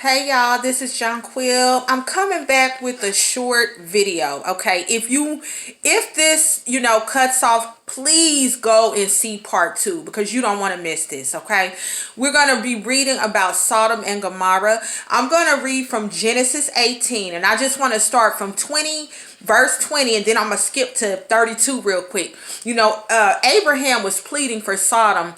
Hey y'all, this is Jonquil. I'm coming back with a short video. Okay, if this cuts off, please go and see part 2 because you don't want to miss this. Okay, we're going to be reading about Sodom and Gomorrah. I'm going to read from Genesis 18, and I just want to start from verse 20, and then I'm going to skip to 32 real quick. Abraham was pleading for Sodom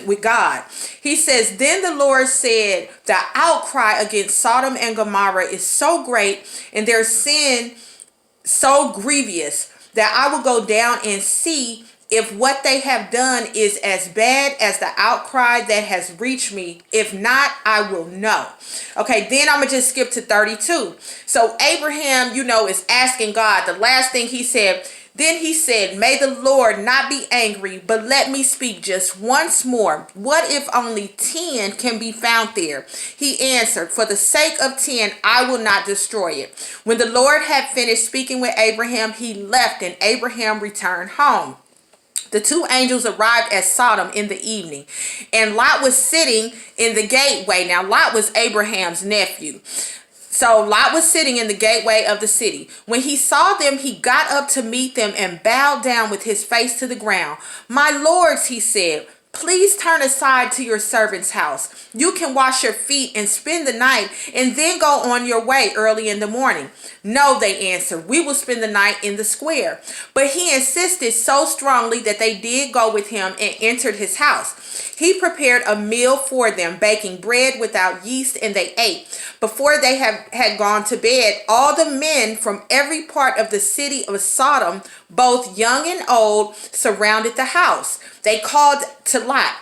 with God. He says, then the Lord said, the outcry against Sodom and Gomorrah is so great and their sin so grievous that I will go down and see if what they have done is as bad as the outcry that has reached me. If not, I will know. Okay, then I'm gonna just skip to 32. So Abraham, is asking God. The last thing he said, then he said, may the Lord not be angry, but let me speak just once more. What if only 10 can be found there? He answered, for the sake of 10, I will not destroy it. When the Lord had finished speaking with Abraham, he left, and Abraham returned home. The two angels arrived at Sodom in the evening, and Lot was sitting in the gateway. Now, Lot was Abraham's nephew. So Lot was sitting in the gateway of the city. When he saw them, he got up to meet them and bowed down with his face to the ground. My lords, he said, please turn aside to your servant's house. You can wash your feet and spend the night and then go on your way early in the morning. No, they answered, we will spend the night in the square. But he insisted so strongly that they did go with him and entered his house. He prepared a meal for them, baking bread without yeast, and they ate. Before they had gone to bed, all the men from every part of the city of Sodom, both young and old, surrounded the house. They called to Lot,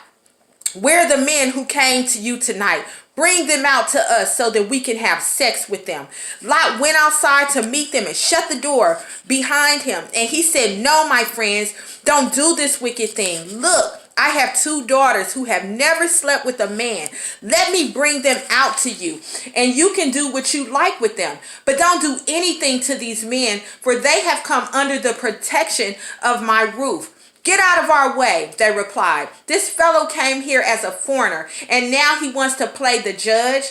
where are the men who came to you tonight? Bring them out to us so that we can have sex with them. Lot went outside to meet them and shut the door behind him. And he said, no, my friends, don't do this wicked thing. Look, I have 2 daughters who have never slept with a man. Let me bring them out to you, and you can do what you like with them. But don't do anything to these men, for they have come under the protection of my roof. Get out of our way, they replied. This fellow came here as a foreigner, and now he wants to play the judge.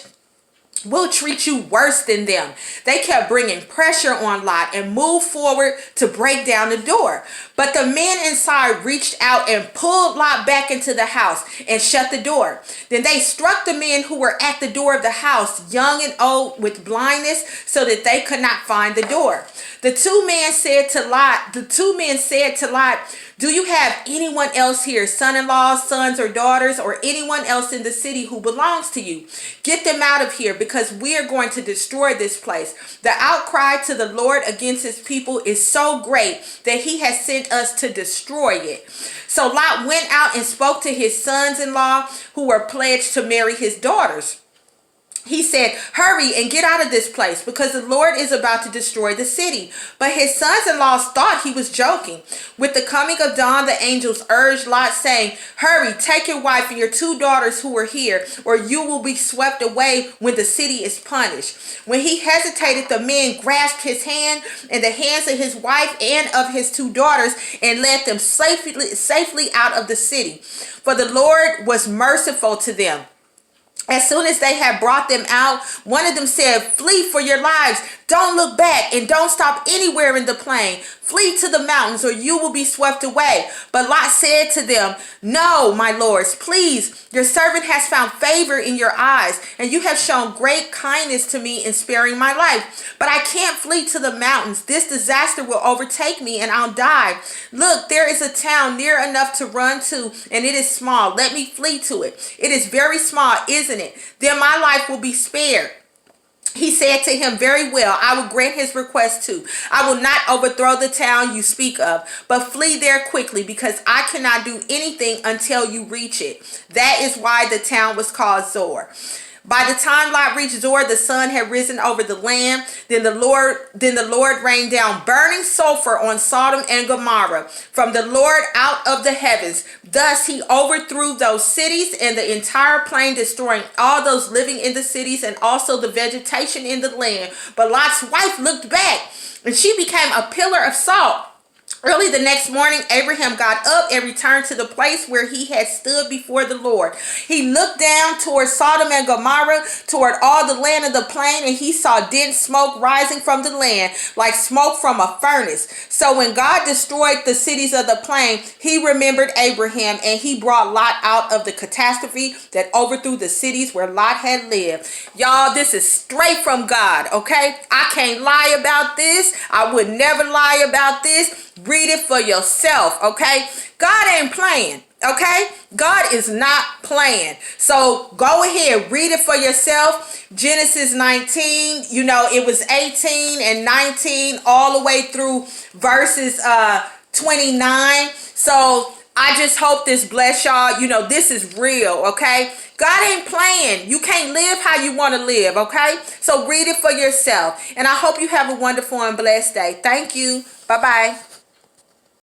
We'll treat you worse than them. They kept bringing pressure on Lot and moved forward to break down the door. But the men inside reached out and pulled Lot back into the house and shut the door. Then they struck the men who were at the door of the house, young and old, with blindness, so that they could not find the door. The two men said to Lot, do you have anyone else here, son-in-laws, sons or daughters, or anyone else in the city who belongs to you? Get them out of here, because we are going to destroy this place. The outcry to the Lord against his people is so great that he has sent us to destroy it. So Lot went out and spoke to his sons-in-law who were pledged to marry his daughters. He said, hurry and get out of this place, because the Lord is about to destroy the city. But his sons-in-law thought he was joking. With the coming of dawn, the angels urged Lot, saying, hurry, take your wife and your 2 daughters who are here, or you will be swept away when the city is punished. When he hesitated, the men grasped his hand and the hands of his wife and of his 2 daughters and led them safely out of the city. For the Lord was merciful to them. As soon as they had brought them out, one of them said, flee for your lives. Don't look back and don't stop anywhere in the plain. Flee to the mountains or you will be swept away. But Lot said to them, no, my lords, please. Your servant has found favor in your eyes, and you have shown great kindness to me in sparing my life. But I can't flee to the mountains. This disaster will overtake me and I'll die. Look, there is a town near enough to run to, and it is small. Let me flee to it. It is very small, isn't it? Then my life will be spared. He said to him, very well, I will grant his request too. I will not overthrow the town you speak of, but flee there quickly, because I cannot do anything until you reach it. That is why the town was called Zoar. By the time Lot reached Zoar, the sun had risen over the land. Then the Lord rained down burning sulfur on Sodom and Gomorrah from the Lord out of the heavens. Thus he overthrew those cities and the entire plain, destroying all those living in the cities and also the vegetation in the land. But Lot's wife looked back, and she became a pillar of salt Early the next morning, Abraham got up and returned to the place where he had stood before the Lord. He looked down toward Sodom and Gomorrah, toward all the land of the plain, and he saw dense smoke rising from the land, like smoke from a furnace. So when God destroyed the cities of the plain, he remembered Abraham, and he brought Lot out of the catastrophe that overthrew the cities where Lot had lived. Y'all, this is straight from God, okay? I can't lie about this. I would never lie about this. Read it for yourself, okay? God ain't playing, okay? God is not playing. So go ahead, read it for yourself. Genesis 19, it was 18 and 19 all the way through verses 29. So I just hope this bless y'all. This is real, okay? God ain't playing. You can't live how you want to live, okay? So read it for yourself. And I hope you have a wonderful and blessed day. Thank you. Bye-bye.